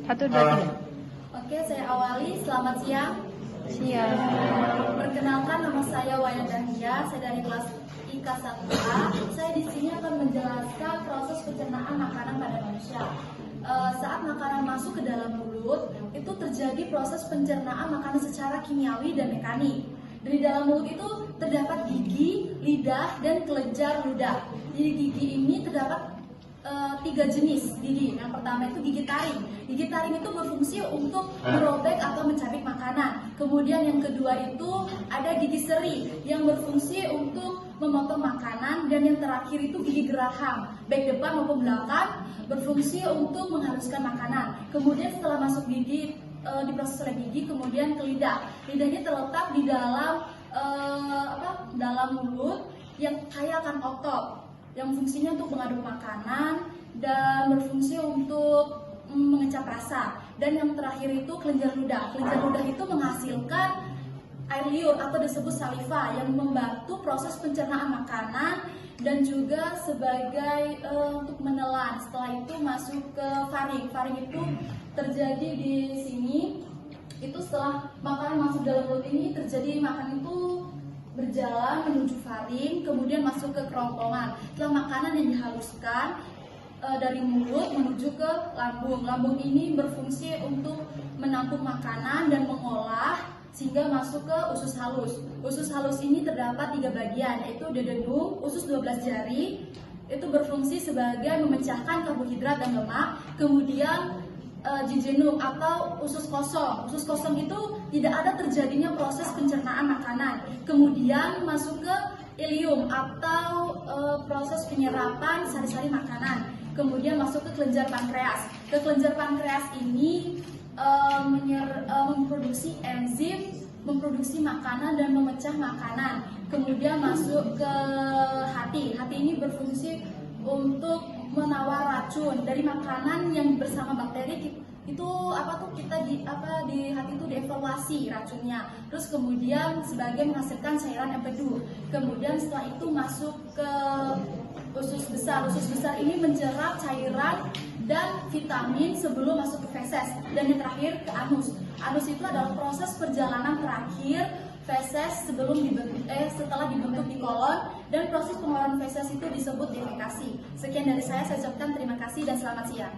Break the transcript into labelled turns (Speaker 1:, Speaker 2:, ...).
Speaker 1: Satu, dua, tiga.
Speaker 2: Oke, saya awali. Selamat siang.
Speaker 1: Siap.
Speaker 2: Perkenalkan, nama saya Waya Dahlia. Saya dari kelas IK 1A. Saya di sini akan menjelaskan proses pencernaan makanan pada manusia. Saat makanan masuk ke dalam mulut, itu terjadi proses pencernaan makanan secara kimiawi dan mekanik. Di dalam mulut itu terdapat gigi, lidah, dan kelenjar ludah. Di gigi ini terdapat 3 jenis gigi. Yang pertama itu gigi taring. Gigi taring itu berfungsi untuk merobek atau mencabik makanan. Kemudian yang kedua itu ada gigi seri yang berfungsi untuk memotong makanan. Dan yang terakhir itu gigi geraham, baik depan maupun belakang, berfungsi untuk menghaluskan makanan. Kemudian setelah masuk gigi, diproses oleh gigi, kemudian ke lidah. Lidahnya terletak di dalam dalam mulut yang kaya akan otot, yang fungsinya untuk mengaduk makanan dan berfungsi untuk mengecap rasa. Dan yang terakhir itu kelenjar ludah. Kelenjar ludah itu menghasilkan air liur atau disebut saliva yang membantu proses pencernaan makanan dan juga sebagai untuk menelan. Setelah itu masuk ke faring. Faring itu terjadi di sini. Itu setelah makanan masuk dalam mulut ini terjadi makanan itu berjalan menuju faring, kemudian masuk ke kerongkongan. Setelah makanan yang dihaluskan dari mulut menuju ke lambung. Lambung ini berfungsi untuk menampung makanan dan mengolah sehingga masuk ke usus halus. Usus halus ini terdapat 3 bagian, yaitu duodenum, usus 12 jari, itu berfungsi sebagai memecahkan karbohidrat dan lemak. Kemudian jejunum atau usus kosong. Usus kosong itu tidak ada terjadinya proses pencernaan makanan. Kemudian masuk ke ileum atau proses penyerapan sari-sari makanan. Kemudian masuk ke kelenjar pankreas. Ke kelenjar pankreas ini memproduksi enzim, memproduksi makanan dan memecah makanan. Kemudian masuk ke hati. Hati ini berfungsi untuk menawar racun dari makanan yang bersama bakteri. Itu kita di hati itu dievaluasi racunnya. Terus kemudian sebagai menghasilkan cairan empedu. Kemudian setelah itu masuk ke usus besar. Usus besar ini mencerap cairan dan vitamin sebelum masuk ke feses. Dan yang terakhir ke anus. Anus itu adalah proses perjalanan terakhir feses setelah dibentuk di kolon, dan proses pengeluaran feses itu disebut defekasi. Sekian dari saya ucapkan terima kasih dan selamat siang.